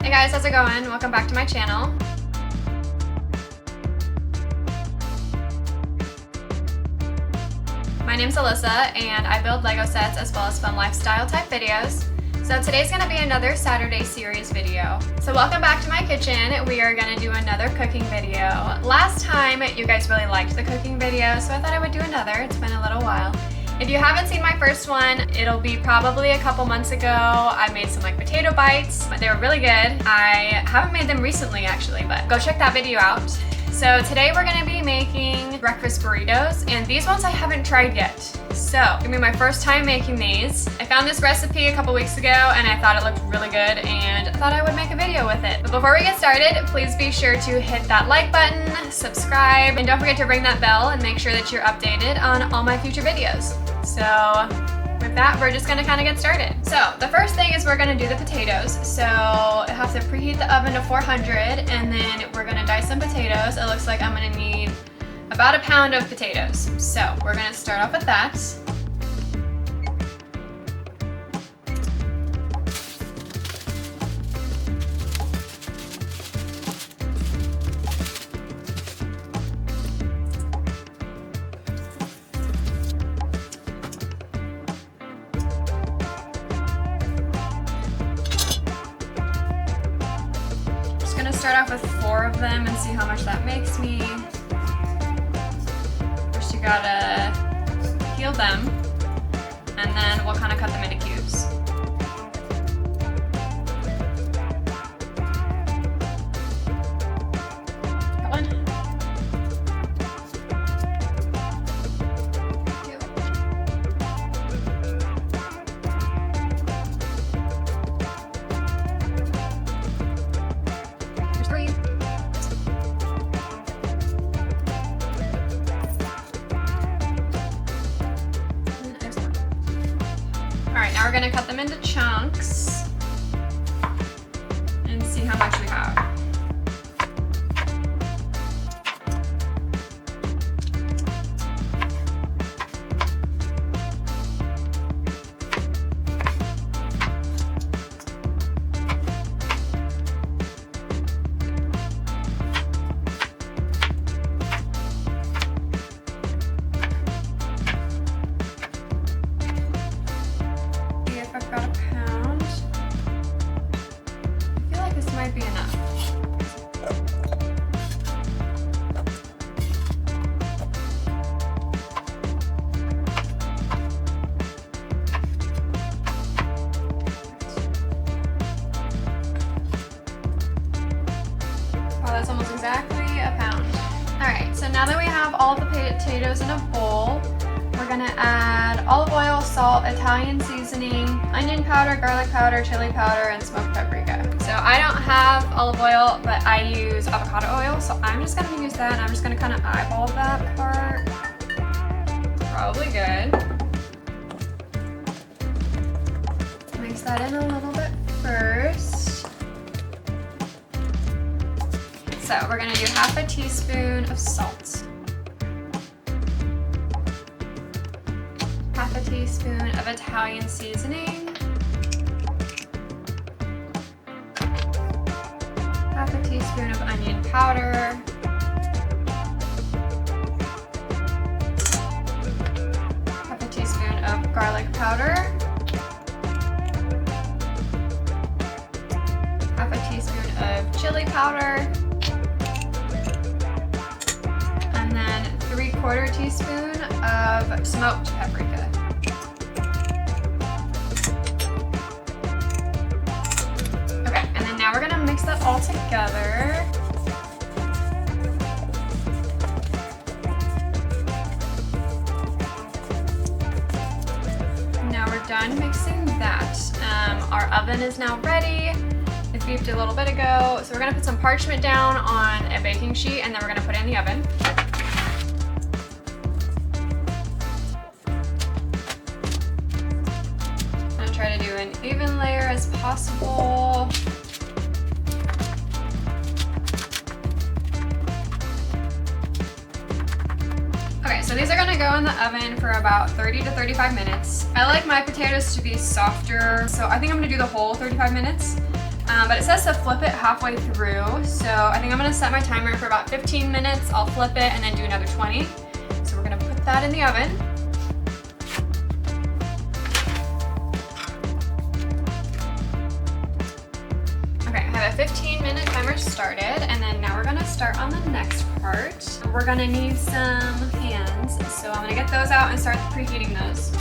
Hey guys, how's it going? Welcome back to my channel. My name's Alyssa and I build Lego sets as well as fun lifestyle type videos. So today's gonna be another Saturday series video. So welcome back to my kitchen. We are gonna do another cooking video. Last time you guys really liked the cooking video, so I thought I would do another. It's been a little while. If you haven't seen my first one, it'll be probably a couple months ago. I made some potato bites. They were really good. I haven't made them recently actually, but go check that video out. So today we're gonna be making breakfast burritos, and these ones I haven't tried yet. So, it's gonna be my first time making these. I found this recipe a couple weeks ago and I thought it looked really good and I thought I would make a video with it. But before we get started, please be sure to hit that like button, subscribe, and don't forget to ring that bell and make sure that you're updated on all my future videos. So with that, we're just gonna kind of get started. So the first thing is we're gonna do the potatoes. So I have to preheat the oven to 400 and then we're gonna dice some potatoes. It looks like I'm gonna need about a pound of potatoes. So we're gonna start off with that. Start off with 4 of them and see how much that makes me. First you gotta peel them and then we'll kind of cut them into cubes. Got one. 3. Alright, now we're going to cut them into chunks and see how much we have. About a pound. I feel like this might be enough. Wow, that's almost exactly a pound. Alright, so now that we have all the potatoes in a bowl, we're gonna add olive oil, salt, Italian seasoning, onion powder, garlic powder, chili powder, and smoked paprika. So I don't have olive oil, but I use avocado oil, so I'm just gonna use that and I'm just gonna kind of eyeball that part. Probably good. Mix that in a little bit first. So we're gonna do half a teaspoon of salt. Half a teaspoon of Italian seasoning, half a teaspoon of onion powder, half a teaspoon of garlic powder, half a teaspoon of chili powder, and then 3/4 teaspoon of smoked paprika. Now we're gonna mix that all together. Now we're done mixing that. Our oven is now ready. It beeped a little bit ago. So we're gonna put some parchment down on a baking sheet and then we're gonna put it in the oven. I'm gonna try to do an even layer as possible. So these are gonna go in the oven for about 30 to 35 minutes. I like my potatoes to be softer, so I think I'm gonna do the whole 35 minutes. but it says to flip it halfway through, so I think I'm gonna set my timer for about 15 minutes. I'll flip it and then do another 20. So we're gonna put that in the oven. Okay, I have a 15-minute timer started, and then now we're gonna start on the next part. We're gonna need some pans, so I'm gonna get those out and start preheating those.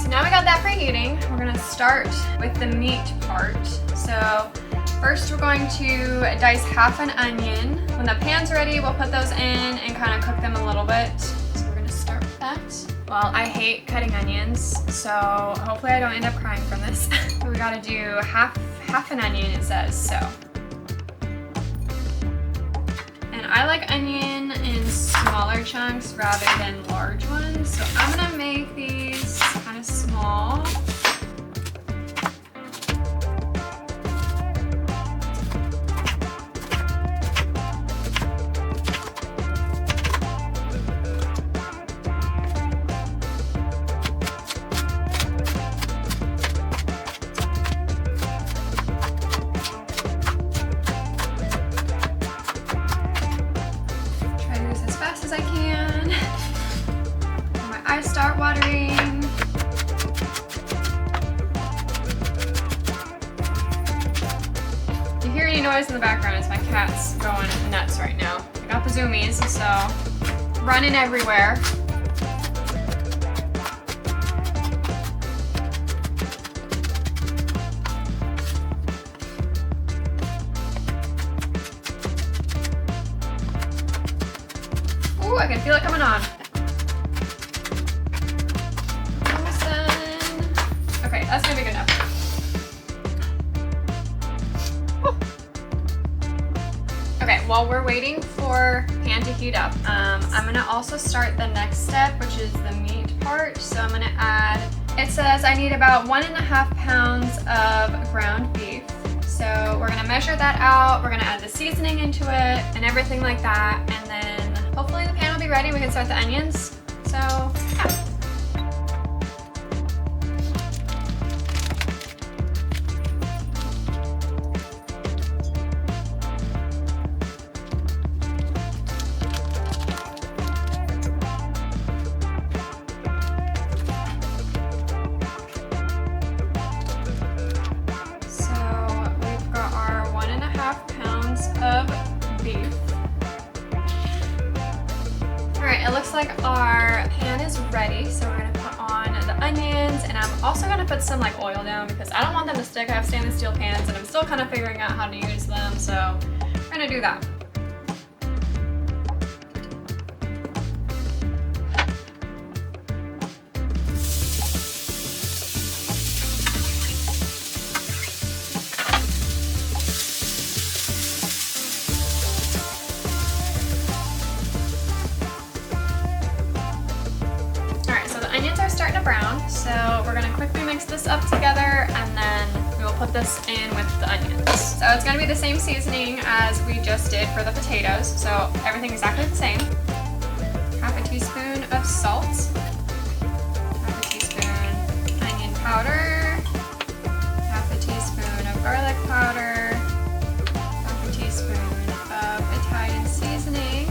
Now we got that preheating, we're gonna start with the meat part. So first we're going to dice half an onion. When the pan's ready, we'll put those in and kind of cook them a little bit. So we're gonna start with that. Well, I hate cutting onions, so hopefully I don't end up crying from this. We gotta do half an onion, it says, so. And I like onion in smaller chunks rather than large ones, so I'm gonna make these kind of small. As I can. My eyes start watering. If you hear any noise in the background, it's my cat's going nuts right now. I got the zoomies, so running everywhere. Ooh, I can feel it coming on. Almost done. Okay, that's gonna be good enough. Whew. Okay, while we're waiting for pan to heat up, I'm gonna also start the next step, which is the meat part. So I'm gonna add, it says I need about 1.5 pounds of ground beef. So we're gonna measure that out, we're gonna add the seasoning into it and everything like that, and then hopefully the pan will be ready. We can start the onions. So, yeah. So we've got our 1.5 pounds of beef. Alright, it looks like our pan is ready, so we're going to put on the onions, and I'm also going to put some like oil down because I don't want them to stick. I have stainless steel pans and I'm still kind of figuring out how to use them, so we're going to do that. Starting to brown, so we're gonna quickly mix this up together and then we will put this in with the onions. So it's gonna be the same seasoning as we just did for the potatoes, so everything exactly the same. Half a teaspoon of salt, half a teaspoon onion powder, half a teaspoon of garlic powder, half a teaspoon of Italian seasoning,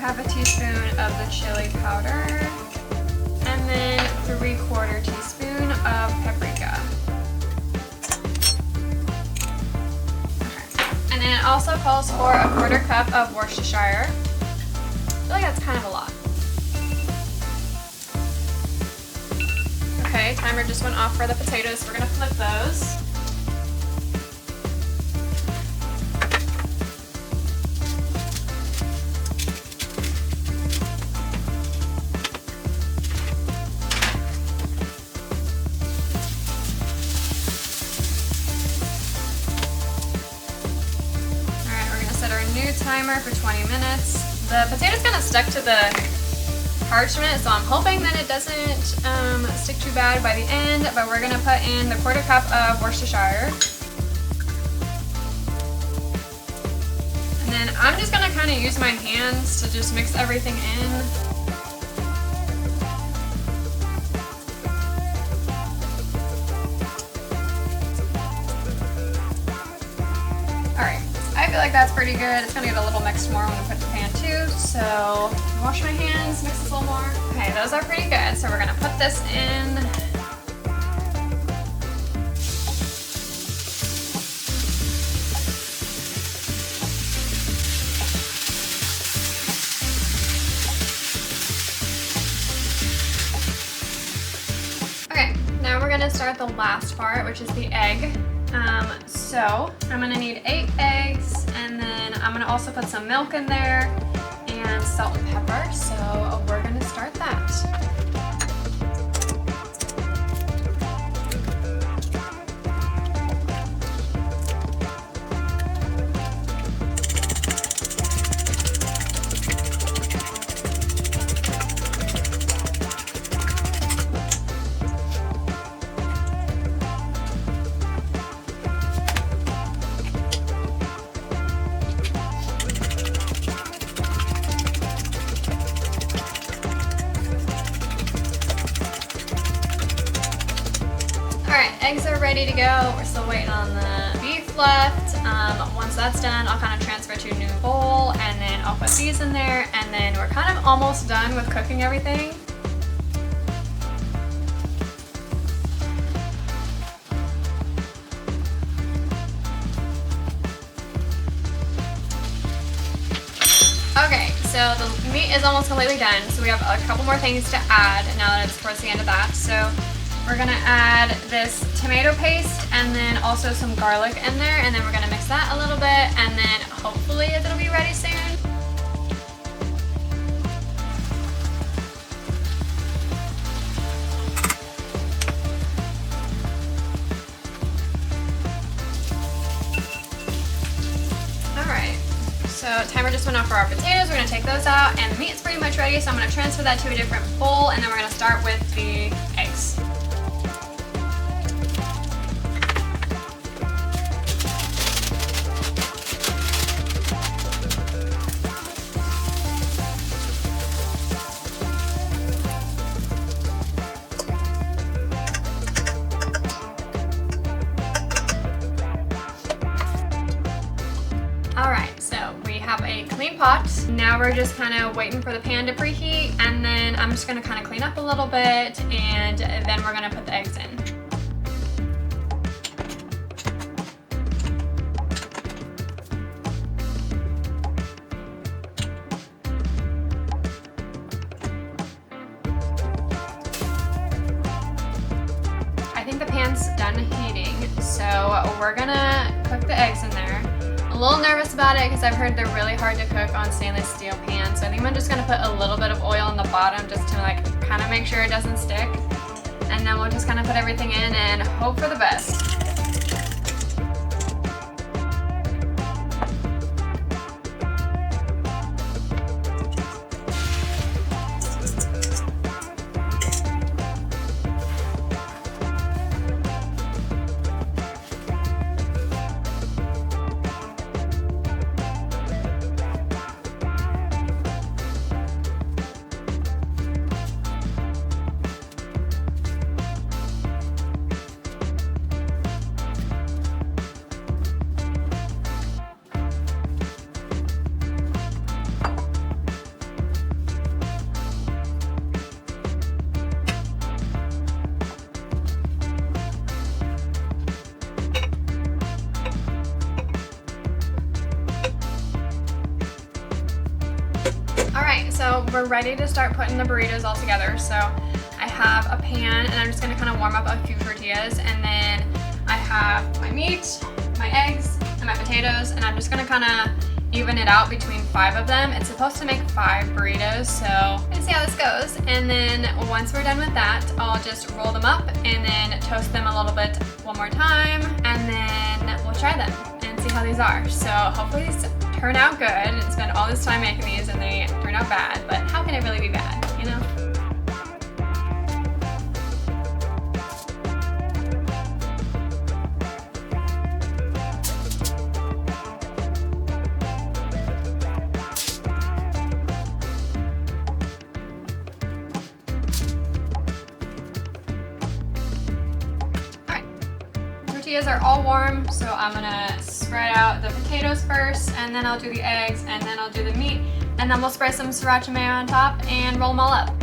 half a teaspoon of the chili powder, and then 3/4 teaspoon of paprika. Okay. And then it also calls for 1/4 cup of Worcestershire. I feel like that's kind of a lot. Okay, timer just went off for the potatoes, so we're gonna flip those. New timer for 20 minutes. The potato's kind of stuck to the parchment, so I'm hoping that it doesn't stick too bad by the end, but we're gonna put in the 1/4 cup of Worcestershire. And then I'm just gonna kind of use my hands to just mix everything in. Alright, I feel like that's pretty good. It's gonna get a little mixed more when we put the pan too. So wash my hands, mix this a little more. Okay, those are pretty good. So we're gonna put this in. Okay, now we're gonna start the last part, which is the egg. So I'm gonna need 8 eggs, and then I'm gonna also put some milk in there and salt and pepper. So we're gonna start that. Alright, eggs are ready to go. We're still waiting on the beef left. Once that's done, I'll kind of transfer to a new bowl, and then I'll put these in there, and then we're kind of almost done with cooking everything. Okay, so the meat is almost completely done, so we have a couple more things to add now that it's towards the end of that. So we're gonna add this tomato paste and then also some garlic in there, and then we're gonna mix that a little bit, and then hopefully it'll be ready soon. Alright, so timer just went off for our potatoes. We're gonna take those out, and the meat is pretty much ready, so I'm gonna transfer that to a different bowl, and then we're gonna start with the eggs. Alright, so we have a clean pot. Now we're just kind of waiting for the pan to preheat, and then I'm just going to kind of clean up a little bit, and then we're going to put the eggs in. I think the pan's done heating, so we're going to cook the eggs in there. A little nervous about it because I've heard they're really hard to cook on stainless steel pans, so I think I'm just going to put a little bit of oil on the bottom just to like kind of make sure it doesn't stick, and then we'll just kind of put everything in and hope for the best. Alright, so we're ready to start putting the burritos all together. So I have a pan, and I'm just going to kind of warm up a few tortillas, and then I have my meat, my eggs, and my potatoes, and I'm just going to kind of even it out between 5 of them. It's supposed to make 5 burritos, so let's see how this goes. And then once we're done with that, I'll just roll them up and then toast them a little bit one more time, and then we'll try them and see how these are. So hopefully these turn out good. And spend all this time making these and they turn out bad, but how can it really be bad, you know? tortillas are all warm, so I'm gonna spread out the potatoes first, and then I'll do the eggs, and then I'll do the meat, and then we'll spread some sriracha mayo on top and roll them all up.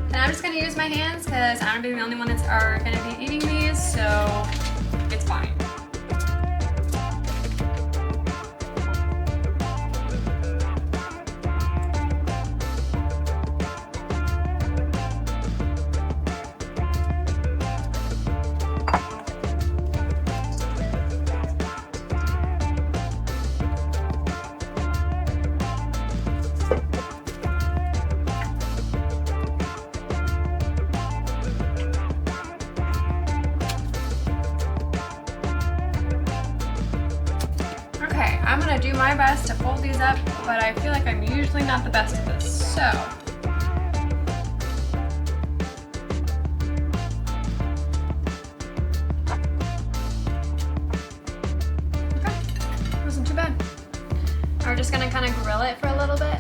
And I'm just gonna use my hands because I'm gonna be the only one that's gonna be eating these, so it's fine. I'm gonna do my best to fold these up, but I feel like I'm usually not the best at this, so. Okay, wasn't too bad. We're just gonna kind of grill it for a little bit.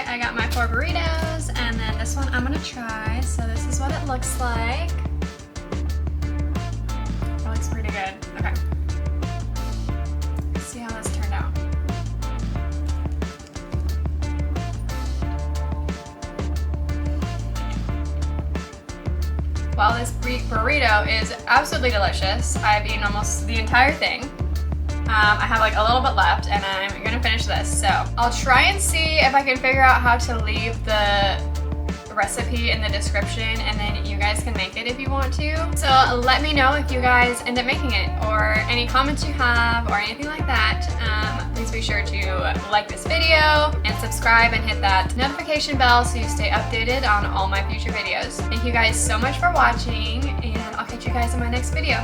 I got my 4 burritos, and then this one I'm gonna try. So this is what it looks like. It looks pretty good. Okay. Let's see how this turned out. Well, this burrito is absolutely delicious. I've eaten almost the entire thing. I have like a little bit left, and I'm gonna finish this. So I'll try and see if I can figure out how to leave the recipe in the description, and then you guys can make it if you want to. So let me know if you guys end up making it, or any comments you have, or anything like that. Please be sure to like this video and subscribe and hit that notification bell so you stay updated on all my future videos. Thank you guys so much for watching, and I'll catch you guys in my next video.